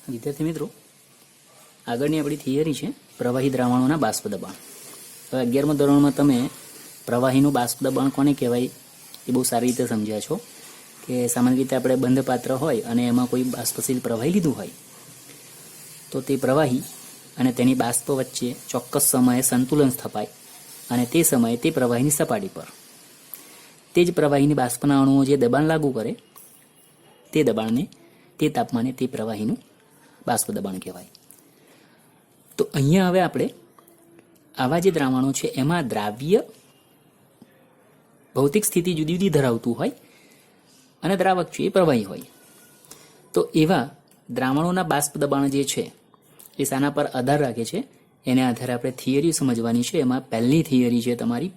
વિદ્યાર્થી મિત્રો, આગળની આપણી થિયરી છે પ્રવાહી દ્રાવણોના બાષ્પ દબાણ. હવે 11મા ધોરણમાં તમે પ્રવાહીનું બાષ્પ દબાણ કોને કહેવાય એ બહુ સારી રીતે સમજ્યા છો કે સામાન્ય રીતે આપણે બંધ પાત્ર હોય અને એમાં કોઈ બાષ્પશીલ પ્રવાહી લીધું હોય તો તે પ્રવાહી અને તેની બાષ્પ વચ્ચે ચોક્કસ સમયે સંતુલન સ્થપાય અને તે સમયે તે પ્રવાહીની સપાટી પર તે જ પ્રવાહીની બાષ્પના અણુઓ જે દબાણ લાગુ કરે તે દબાણને તે તાપમાને તે પ્રવાહીનું બાષ્પ દબાણ કહેવાય. તો અહીંયા હવે આપણે આવા જે દ્રાવણો છે એમાં દ્રાવ્ય ભૌતિક સ્થિતિ જુદી જુદી ધરાવતું હોય અને દ્રાવક છે એ પ્રવાહી હોય. તો એવા દ્રાવણોના બાષ્પ દબાણ જે છે એ શાના પર આધાર રાખે છે એને આધારે આપણે થિયરી સમજવાની છે. એમાં પહેલી થિયરી છે તમારી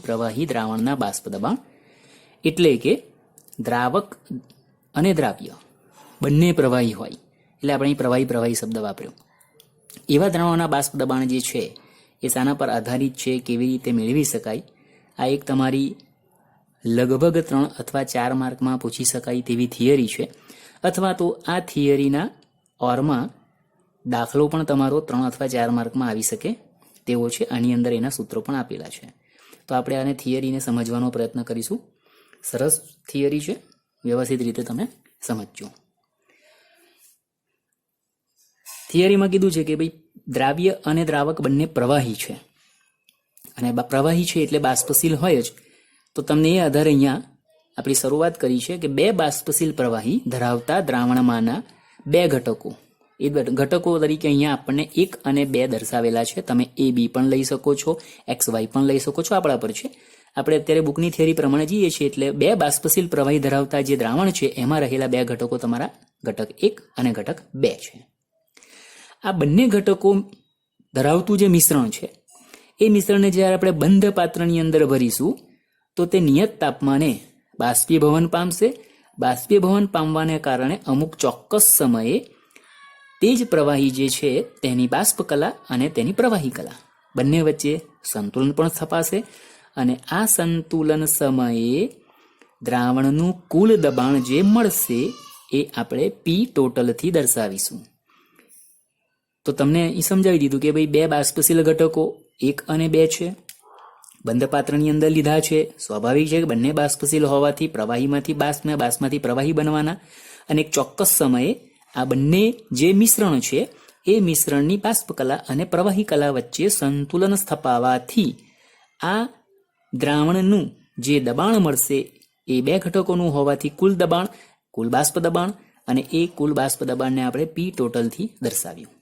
પ્રવાહી દ્રાવણના બાષ્પ દબાણ, એટલે કે દ્રાવક અને દ્રાવ્ય બંને પ્રવાહી હોય એટલે આપણે અહીં પ્રવાહી શબ્દ વાપર્યો. એવા દ્રાવણોના બાષ્પ દબાણ જે છે એ શાના પર આધારિત છે, કેવી રીતે મેળવી શકાય, આ એક તમારી લગભગ 3 અથવા 4 માર્કમાં પૂછી શકાય તેવી થિયરી છે. અથવા તો આ થિયરીના ઓરમાં દાખલો પણ તમારો 3 અથવા 4 માર્કમાં આવી શકે તેવો છે. આની અંદર એના સૂત્રો પણ આપેલા છે. તો આપણે આને થિયરીને સમજવાનો પ્રયત્ન કરીશું. સરસ થિયરી છે, વ્યવસ્થિત રીતે તમે સમજજો. થિયરીમાં કીધું છે કે ભાઈ દ્રાવ્ય અને દ્રાવક બંને પ્રવાહી છે અને પ્રવાહી છે એટલે બાષ્પશીલ હોય જ. તો તમને એ આધારે અહીંયા આપણી શરૂઆત કરી છે કે 2 બાષ્પશીલ પ્રવાહી ધરાવતા દ્રાવણમાંના 2 ઘટકો, એ ઘટકો તરીકે અહીંયા આપણને 1 અને 2 દર્શાવેલા છે. તમે AB પણ લઈ શકો છો, XY પણ લઈ શકો છો, આપણા પર છે. આપણે અત્યારે બુકની થિયરી પ્રમાણે જઈએ છીએ એટલે 2 બાષ્પશીલ પ્રવાહી ધરાવતા જે દ્રાવણ છે એમાં રહેલા 2 ઘટકો તમારા ઘટક 1 અને ઘટક 2 છે. આ બંને ઘટકો ધરાવતું જે મિશ્રણ છે એ મિશ્રણને જ્યારે આપણે બંધ પાત્રની અંદર ભરીશું તો તે નિયત તાપમાને બાષ્પીભવન પામશે. બાષ્પીભવન પામવાને કારણે અમુક ચોક્કસ સમયે તે જ પ્રવાહી જે છે તેની બાષ્પ કલા અને તેની પ્રવાહી કલા બંને વચ્ચે સંતુલન પણ સ્થપાશે અને આ સંતુલન સમયે દ્રાવણનું કુલ દબાણ જે મળશે એ આપણે P ટોટલથી દર્શાવીશું. તો તમને એ સમજાવી દીધું કે ભાઈ 2 બાષ્પશીલ ઘટકો 1 અને 2 છે, બંધ પાત્રની અંદર લીધા છે. સ્વાભાવિક છે કે બંને બાષ્પશીલ હોવાથી પ્રવાહીમાંથી બાષ્પ ને બાષ્પમાંથી પ્રવાહી બનવાના અને એક ચોક્કસ સમયે આ બંને જે મિશ્રણ છે એ મિશ્રણની બાષ્પ કલા અને પ્રવાહી કલા વચ્ચે સંતુલન સ્થપાવાથી આ દ્રાવણનું જે દબાણ મળશે એ 2 ઘટકોનું હોવાથી કુલ બાષ્પ દબાણ અને એ કુલ બાષ્પ દબાણને આપણે P ટોટલથી દર્શાવ્યું.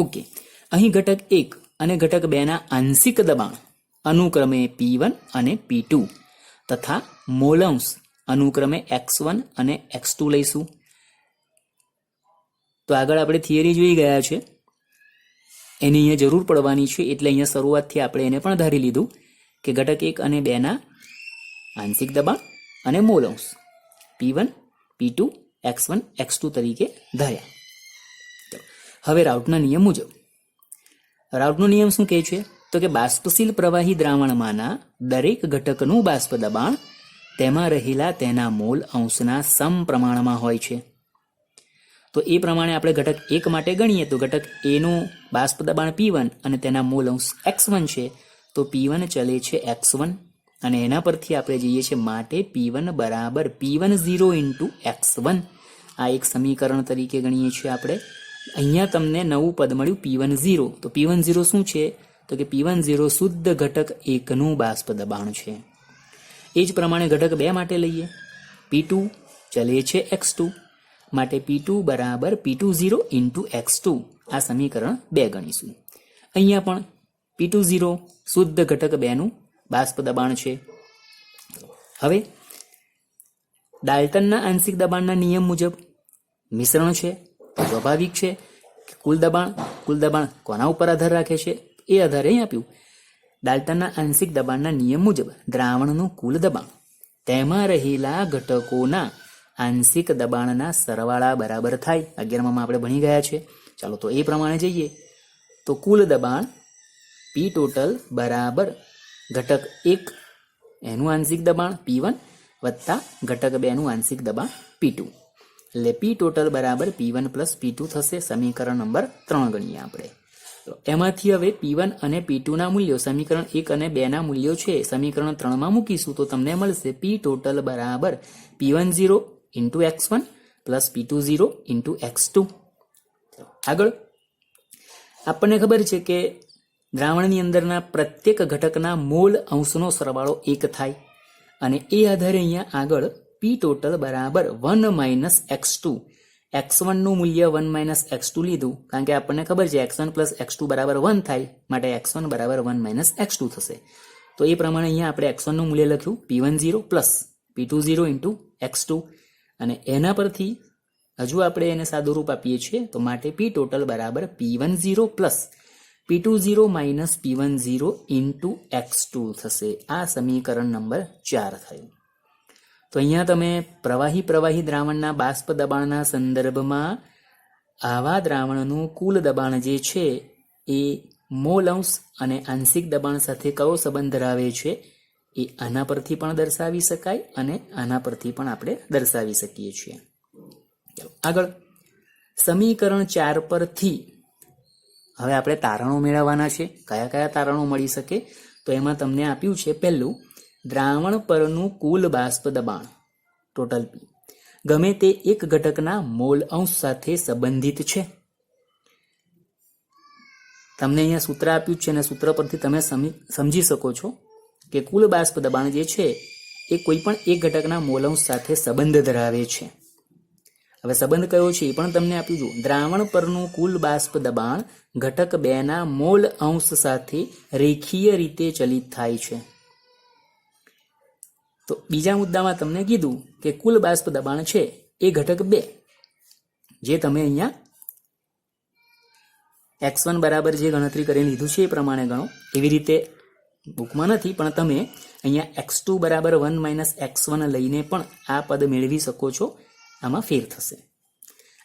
ઓકે, અહીં ઘટક 1 અને ઘટક 2 ના આંશિક દબાણ અનુક્રમે P1 અને P2 તથા મોલંશ અનુક્રમે X1 અને X2 લઈશું. તો આગળ આપણે થિયરી જોઈ ગયા છે, એની અહીંયા જરૂર પડવાની છે એટલે અહીંયા શરૂઆતથી આપણે એને પણ ધારી લીધું કે ઘટક 1 અને 2 ના આંશિક દબાણ અને મોલંશ P1, P2, X1, X2 તરીકે ધાર્યા. હવે રાઉટના નિયમ મુજબ, રાઉટનો નિયમ શું કહે છે તો કે બાષ્પશીલ પ્રવાહી દ્રાવણમાંના દરેક ઘટકનું બાષ્પ દબાણ તેમાં રહેલા તેના મોલ અંશના સમપ્રમાણમાં હોય છે. તો એ પ્રમાણે આપણે ઘટક 1 માટે ગણીએ તો ઘટક A નું બાષ્પ દબાણ P1 અને તેના મોલ અંશ X1 છે. તો P1 ચલે છે X1 અને એના પરથી આપણે જઈએ છીએ માટે P1 બરાબર P10 ઇન્ટુ X1. આ એક સમીકરણ તરીકે ગણીએ છીએ આપણે. અહીંયા તમને નવું પદ મળ્યું P10. તો P10 શું છે તો કે P10 શુદ્ધ ઘટક 1 નું બાષ્પ દબાણ છે. એ જ પ્રમાણે ઘટક 2 માટે લઈએ, P2 ચલે છે X2 માટે P2 બરાબર P20 ઇન્ટુ X2. આ સમીકરણ 2 ગણીશું. અહીંયા પણ P20 શુદ્ધ ઘટક 2 નું બાષ્પ દબાણ છે. હવે ડાલ્ટનના આંશિક દબાણના નિયમ મુજબ મિશ્રણ છે, સ્વાભાવિક છે કે કુલ દબાણ કોના ઉપર આધાર રાખે છે એ આધારે અહીં આપ્યું. ડાલ્ટનના આંશિક દબાણના નિયમ મુજબ દ્રાવણનું કુલ દબાણ તેમાં રહેલા ઘટકોના આંશિક દબાણના સરવાળા બરાબર થાય. 11માં આપણે ભણી ગયા છે. ચાલો તો એ પ્રમાણે જઈએ તો કુલ દબાણ P ટોટલ બરાબર ઘટક 1 એનું આંશિક દબાણ P1 વત્તા ઘટક 2 નું આંશિક દબાણ P2. એટલે પી ટોટલ બરાબર P1 પ્લસ P2 થશે. સમીકરણ નંબર 3 ગણીએ આપણે. તો એમાંથી હવે P1 અને P2 ના મૂલ્યો સમીકરણ 1 અને 2 ના મૂલ્યો છે સમીકરણ 3 માં મૂકીશું તો તમને મળશે P ટોટલ બરાબર P10 into x1 plus P20 into x2. આગળ આપણને ખબર છે કે દ્રાવણની અંદરના પ્રત્યેક ઘટકના મોલ અંશનો સરવાળો 1 થાય અને એ આધારે અહીંયા આગળ P ટોટલ બરાબર 1 માઇનસ x2. x1 નું મૂલ્ય 1 માઇનસ x2 લીધું કારણ કે આપણને ખબર છે x1 પ્લસ x2 બરાબર 1 થાય માટે x1 બરાબર 1 માઇનસ x2 થશે. તો એ પ્રમાણે અહીંયા આપણે x1 નું મૂલ્ય લખ્યું P10 plus P20 into x2 અને એના પરથી હજુ આપણે એને સાદું રૂપ આપીએ છીએ તો માટે P ટોટલ બરાબર P10 plus P20 minus P10 into x2 થશે. આ સમીકરણ નંબર 4 થયું. તો અહીંયા તમે પ્રવાહી દ્રાવણના બાષ્પ દબાણના સંદર્ભમાં આવા દ્રાવણનું કુલ દબાણ જે છે એ મોલ અંશ અને આંશિક દબાણ સાથે કયો સંબંધ ધરાવે છે એ આના પરથી પણ દર્શાવી શકાય અને આના પરથી પણ આપણે દર્શાવી શકીએ છીએ. આગળ સમીકરણ 4 પરથી હવે આપણે તારણો મેળવવાના છે. કયા કયા તારણો મળી શકે તો એમાં તમને આપ્યું છે પહેલું દ્રાવણ પરનું કુલ બાષ્પ દબાણ ટોટલ P ગમે તે એક ઘટકના મોલ અંશ સાથે સંબંધિત છે. તમને અહીંયા સૂત્ર આપ્યું છે અને સૂત્ર પરથી તમે સમજી શકો છો કે કુલ બાષ્પ દબાણ જે છે એ કોઈ પણ એક ઘટકના મોલ અંશ સાથે સંબંધ ધરાવે છે. હવે સંબંધ કયો છે એ પણ તમને આપ્યું છું. દ્રાવણ પરનું કુલ બાષ્પ દબાણ ઘટક 2 ના મોલ અંશ સાથે રેખીય રીતે ચલિત થાય છે. તો બીજા મુદ્દામાં તમને કીધું કે કુલ બાષ્પ દબાણ છે એ ઘટક 2 જે તમે અહીંયા x1 બરાબર જે ગણતરી કરી લીધું છે એ પ્રમાણે ગણો. એવી રીતે બુકમાં નથી પણ તમે અહીંયા x2 બરાબર 1 માઇનસ x1 લઈને પણ આ પદ મેળવી શકો છો. આમાં ફેર થશે.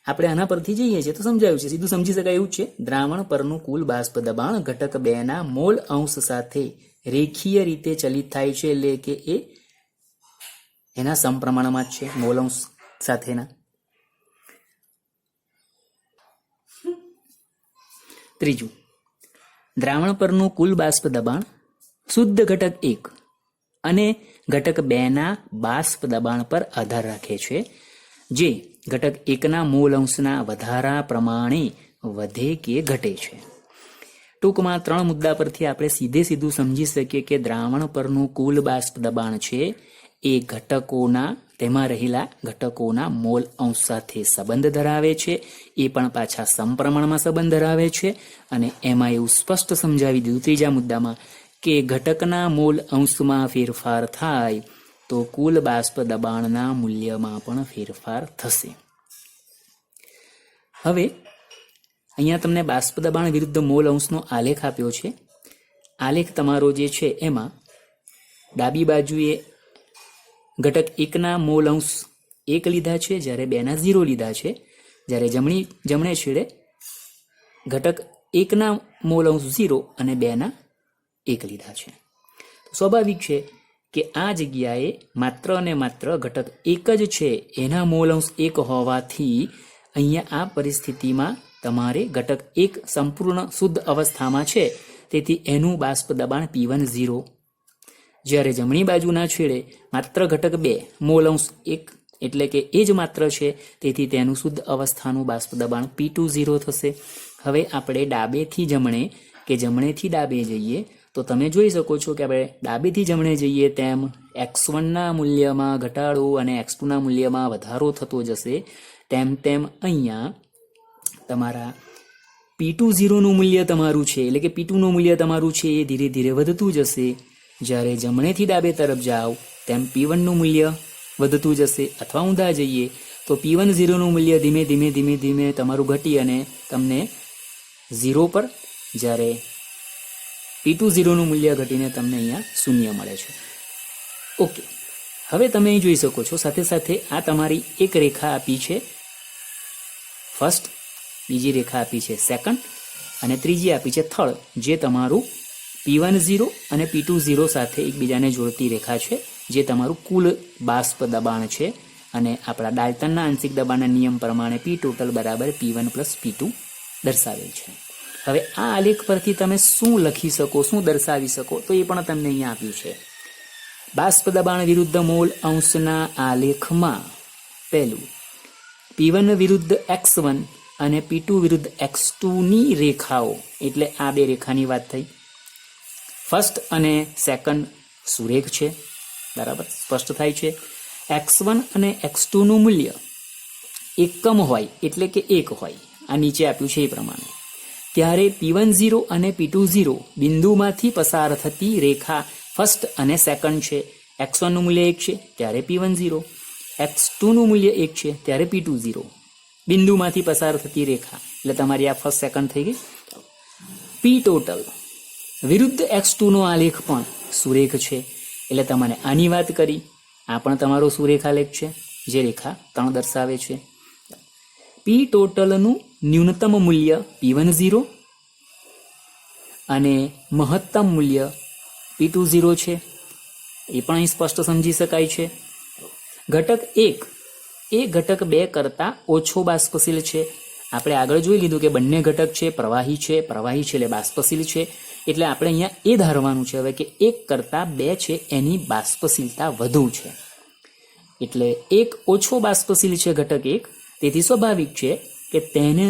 આપણે આના પરથી જઈએ છીએ તો સમજાયું છે, સીધું સમજી શકાય એવું છે. દ્રાવણ પરનું કુલ બાષ્પ દબાણ ઘટક 2 ના મોલ અંશ સાથે રેખીય રીતે ચલિત થાય છે એટલે કે એ એના સમપ્રમાણમાં જ છે મોલ અંશ સાથેના. ત્રીજું દ્રાવણ પરનું કુલ બાષ્પ દબાણ શુદ્ધ ઘટક 1 અને ઘટક 2 ના બાષ્પ દબાણ પર આધાર રાખે છે જે ઘટક 1 ના મોલ અંશના વધારા પ્રમાણે વધે કે ઘટે છે. ટૂંકમાં 3 મુદ્દા પરથી આપણે સીધું સમજી શકીએ કે દ્રાવણ પરનું કુલ બાષ્પ દબાણ છે એ ઘટકોના તેમાં રહેલા ઘટકોના મોલ અંશ સાથે સંબંધ ધરાવે છે. એ પણ પાછા સમપ્રમાણમાં સંબંધ ધરાવે છે અને એમાં એવું સ્પષ્ટ સમજાવી દીધું ત્રીજા મુદ્દામાં કે ઘટકના મોલ અંશમાં ફેરફાર થાય તો કુલ બાષ્પ દબાણના મૂલ્યમાં પણ ફેરફાર થશે. હવે અહીંયા તમને બાષ્પ દબાણ વિરુદ્ધ મોલ અંશનો આલેખ આપ્યો છે. આલેખ તમારો જે છે એમાં ડાબી બાજુએ ઘટક 1 ના મોલ અંશ 1 લીધા છે જ્યારે 2 ના 0 લીધા છે. જ્યારે જમણે છેડે ઘટક 1 ના મોલ અંશ 0 અને 2 ના 1 લીધા છે. સ્વાભાવિક છે કે આ જગ્યાએ માત્ર અને માત્ર ઘટક 1 જ છે એના મોલ અંશ 1 હોવાથી અહીંયા આ પરિસ્થિતિમાં તમારે ઘટક 1 સંપૂર્ણ શુદ્ધ અવસ્થામાં છે તેથી એનું બાષ્પ દબાણ P10. જ્યારે જમણી બાજુના છેડે માત્ર ઘટક 2 મોલ અંશ 1 એટલે કે એ જ માત્ર છે તેથી તેનું શુદ્ધ અવસ્થાનું બાષ્પ દબાણ P20 થશે. હવે આપણે ડાબેથી જમણે કે જમણેથી ડાબે જઈએ તો તમે જોઈ શકો છો કે આપણે ડાબેથી જમણે જઈએ તેમ x1 ના મૂલ્યમાં ઘટાડો અને x2 ના મૂલ્યમાં વધારો થતો જશે. તેમ અહીંયા તમારા P20 નું મૂલ્ય તમારું છે એટલે કે P2 નું મૂલ્ય તમારું છે એ ધીરે ધીરે વધતું જશે. જ્યારે જમણેથી ડાબે તરફ જાઓ તેમ P1 નું મૂલ્ય વધતું જશે અથવા ઊંધા જઈએ તો P10 નું મૂલ્ય ધીમે ધીમે તમારું ઘટી અને તમને 0 પર, જ્યારે P20 નું મૂલ્ય ઘટીને તમને અહીંયા 0 મળે છે. ઓકે, હવે તમે અહીં જોઈ શકો છો સાથે સાથે આ તમારી એક રેખા આપી છે ફર્સ્ટ, બીજી રેખા આપી છે સેકન્ડ અને ત્રીજી આપી છે થર્ડ, જે તમારું P10 અને P20 સાથે એકબીજાને જોડતી રેખા છે જે તમારું કુલ બાષ્પ દબાણ છે અને આપણા ડાલ્ટનના આંશિક દબાણના નિયમ પ્રમાણે પી ટોટલ બરાબર P1 પ્લસ P2 દર્શાવેલ છે. હવે આ આલેખ પરથી તમે શું લખી શકો, શું દર્શાવી શકો, તો એ પણ તમને અહીંયા આપ્યું છે. બાષ્પ દબાણ વિરુદ્ધ મોલ અંશના આલેખમાં પહેલું P1 વિરુદ્ધ x1 અને P2 વિરુદ્ધ x2 ની રેખાઓ, એટલે આ બે રેખાની વાત થઈ. ફર્સ્ટ અને સેકન્ડ સુરેખ છે, બરાબર, સ્પષ્ટ થાય છે. x1 અને x2 નું મૂલ્ય એકમ હોય એટલે કે 1 હોય, આ નીચે આપ્યું છે એ પ્રમાણે, ત્યારે P10 અને P20 બિંદુમાંથી પસાર થતી રેખા ફર્સ્ટ અને સેકન્ડ છે. x1 નું મૂલ્ય 1 છે ત્યારે P10, x2 નું મૂલ્ય 1 છે ત્યારે P20, બિંદુમાંથી પસાર થતી રેખા, એટલે તમારી આ ફર્સ્ટ સેકન્ડ થઈ ગઈ. P ટોટલ વિરુદ્ધ x2 નો આલેખ પણ સુરેખ છે, એટલે તમારે આની વાત કરી, આ પણ તમારો સુરેખાલેખ છે જે રેખા 3 દર્શાવે છે. P ટોટલનું ન્યૂનતમ મૂલ્ય P10 અને મહત્તમ મૂલ્ય P20 છે, એ પણ અહીં સ્પષ્ટ સમજી શકાય છે. ઘટક 1 એ ઘટક 2 કરતાં ઓછો બાષ્પશીલ છે. આપણે આગળ જોઈ લીધું કે બંને ઘટક છે પ્રવાહી છે એટલે બાષ્પશીલ છે, એટલે આપણે અહીંયા એ ધારવાનું છે હવે કે 1 કરતાં 2 છે એની બાષ્પશીલતા વધુ છે, એટલે 1 ઓછો બાષ્પશીલ છે ઘટક 1, તેથી સ્વાભાવિક છે કે તેને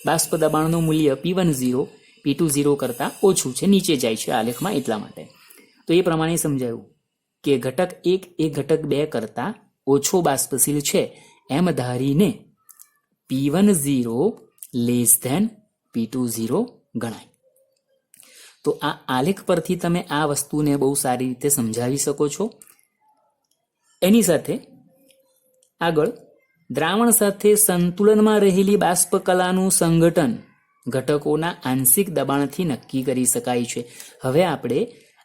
બાષ્પ દબાણનું મૂલ્ય P10 P20 કરતાં ઓછું છે, નીચે જાય છે આલેખમાં, એટલા માટે. તો એ પ્રમાણે સમજાયું કે ઘટક 1 એ ઘટક 2 કરતાં ઓછો બાષ્પશીલ છે એમ ધારીને P10 લેસ ધેન P20 ગણાય. તો આ આલેખ પરથી તમે આ વસ્તુને બહુ સારી રીતે સમજાવી શકો છો. એની સાથે આગળ દ્રાવણ સાથે સંતુલનમાં રહેલી બાષ્પ કલાનું સંગઠન ઘટકોના આંશિક દબાણથી નક્કી કરી શકાય છે. હવે આપણે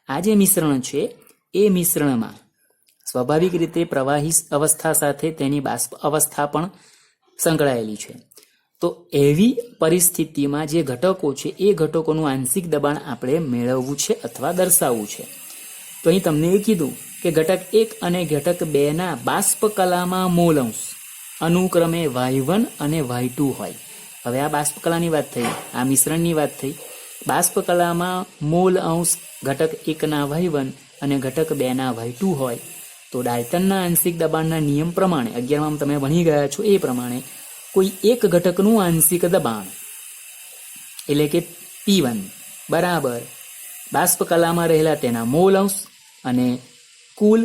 આ જે મિશ્રણ છે એ મિશ્રણમાં સ્વાભાવિક રીતે પ્રવાહી અવસ્થા સાથે તેની બાષ્પ અવસ્થા પણ સંકળાયેલી છે. તો એવી પરિસ્થિતિમાં જે ઘટકો છે એ ઘટકોનું આંશિક દબાણ આપણે મેળવવું છે અથવા દર્શાવવું છે. તો અહીં તમને એ કીધું કે ઘટક 1 અને ઘટક 2 ના બાષ્પ કલામાં મોલ અંશ અનુક્રમે y1 અને y2 હોય. હવે આ બાષ્પ કલાની વાત થઈ, આ મિશ્રણની વાત થઈ. બાષ્પ કલામાં મોલ અંશ ઘટક 1 ના y1 અને ઘટક 2 ના y2 હોય તો ડાલ્ટનના આંશિક દબાણના નિયમ પ્રમાણે 11માં તમે ભણી ગયા છો એ પ્રમાણે કોઈ એક ઘટકનું આંશિક દબાણ એટલે કે P1 બરાબર બાષ્પ કલામાં રહેલા તેના મોલ અંશ અને કુલ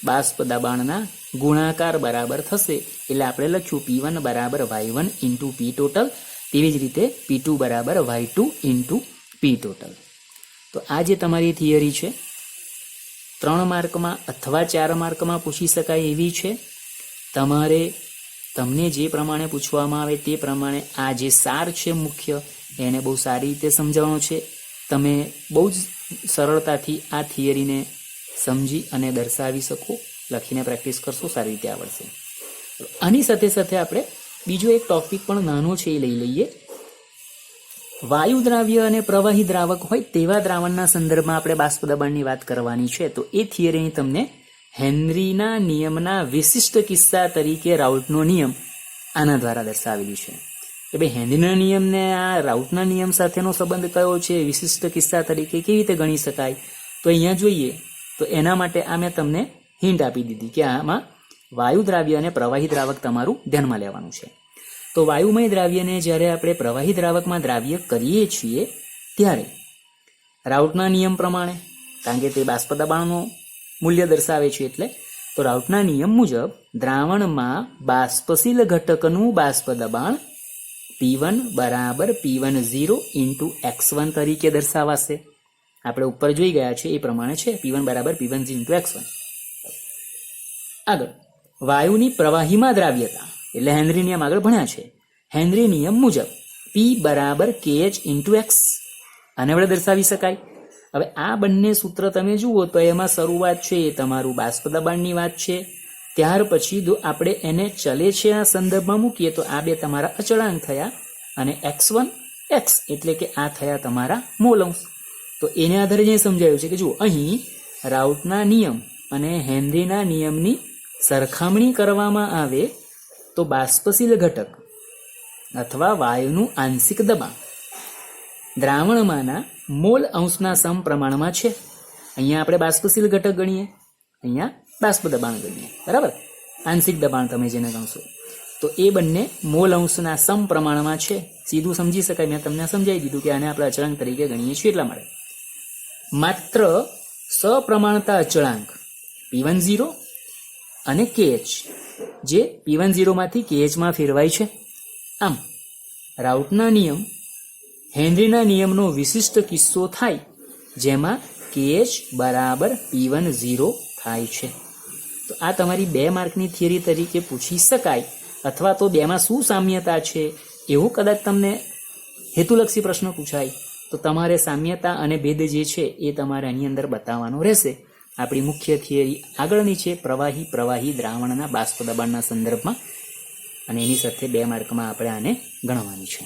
બાષ્પ દબાણના ગુણાકાર બરાબર થશે, એટલે આપણે લખ્યું P1 બરાબર y1 ઇન્ટુ P ટોટલ, તેવી જ રીતે P2 બરાબર y2 ઇન્ટુ P ટોટલ. તો આ જે તમારી થિયરી છે 3 માર્કમાં અથવા 4 માર્કમાં પૂછી શકાય એવી છે. તમને જે પ્રમાણે પૂછવામાં આવે તે પ્રમાણે આ જે સાર છે મુખ્ય એને બહુ સારી રીતે સમજાવવાનો છે. તમે બહુ જ સરળતાથી આ થિયરીને સમજી અને દર્શાવી શકો, લખીને પ્રેક્ટિસ કરશો, સારી રીતે આવડશે. આની સાથે સાથે આપણે બીજો એક ટોપિક પણ નાનો છે એ લઈ લઈએ. વાયુ દ્રાવ્ય અને પ્રવાહી દ્રાવક હોય તેવા દ્રાવણના સંદર્ભમાં આપણે બાષ્પ દબાણની વાત કરવાની છે. તો એ થિયરીની તમને હેનરીના નિયમના વિશિષ્ટ કિસ્સા તરીકે રાઉલ્ટનો નિયમ આના દ્વારા દર્શાવેલી છે. કે ભાઈ હેનરીના નિયમને આ રાઉલ્ટના નિયમ સાથેનો સંબંધ કયો છે, વિશિષ્ટ કિસ્સા તરીકે કેવી રીતે ગણી શકાય, તો અહીંયા જોઈએ તો એના માટે આ મેં તમને હિન્ટ આપી દીધી કે આમાં વાયુ દ્રાવ્ય અને પ્રવાહી દ્રાવક તમારું ધ્યાનમાં લેવાનું છે. તો વાયુમય દ્રાવ્યને જ્યારે આપણે પ્રવાહી દ્રાવકમાં દ્રાવ્ય કરીએ છીએ ત્યારે રાઉલ્ટના નિયમ પ્રમાણે, કારણ કે તે બાષ્પ દબાણનું મૂલ્ય દર્શાવે છે, એટલે તો રાઉલ્ટના નિયમ મુજબ દ્રાવણમાં બાષ્પશીલ ઘટકનું બાષ્પ દબાણ P1 બરાબર P10 ઇન્ટુ x1 તરીકે દર્શાવાશે. આપણે ઉપર જોઈ ગયા છે એ પ્રમાણે છે, P1 બરાબર P10 ઇન્ટુ x1. આગળ વાયુની પ્રવાહીમાં દ્રાવ્યતા એટલે હેનરી નિયમ આગળ ભણ્યા છે. હેનરી નિયમ મુજબ P બરાબર KH ઇન્ટુ x આને વડે દર્શાવી શકાય. હવે આ બંને સૂત્ર તમે જુઓ તો એમાં શરૂઆત છે એ તમારું બાષ્પ દબાણની વાત છે, ત્યાર પછી આપણે એને ચલે છે આ સંદર્ભમાં મૂકીએ તો આ બે તમારા અચળાંક થયા અને x1 x એટલે કે આ થયા તમારા મોલ અંશ. તો એને આધારે જે સમજાયું છે કે જુઓ અહીં રાઉલ્ટના નિયમ અને હેનરીના નિયમની સરખામણી કરવામાં આવે તો બાષ્પશીલ ઘટક અથવા વાયુનું આંશિક દબાણ દ્રાવણમાંના મોલ અંશના સમપ્રમાણમાં છે. અહીંયા આપણે બાષ્પશીલ ઘટક ગણીએ, અહીંયા બાષ્પ દબાણ ગણીએ, બરાબર. આંશિક દબાણ તમે જેને ગણશો તો એ બંને મોલ અંશના સમપ્રમાણમાં છે. સીધું સમજી શકાય, મેં તમને સમજાવી દીધું કે આને આપણે અચળાંક તરીકે ગણીએ છીએ એટલા માટે. માત્ર સપ્રમાણતા અચળાંક P10 અને KH જે P10 માંથી KH માં ફેરવાય છે. આમ રાઉટના નિયમ હેનરીના નિયમનો વિશિષ્ટ કિસ્સો થાય જેમાં KH બરાબર P10 થાય છે. તો આ તમારી 2 માર્કની થિયરી તરીકે પૂછી શકાય, અથવા તો બેમાં શું સામ્યતા છે એવું કદાચ તમને હેતુલક્ષી પ્રશ્ન પૂછાય તો તમારે સામ્યતા અને ભેદ જે છે એ તમારે આની અંદર બતાવવાનો રહેશે. આપણી મુખ્ય થિયરી આગળની છે પ્રવાહી દ્રાવણના બાષ્પ દબાણના સંદર્ભમાં, અને એની સાથે 2 માર્કમાં આપણે આને ગણવાની છે.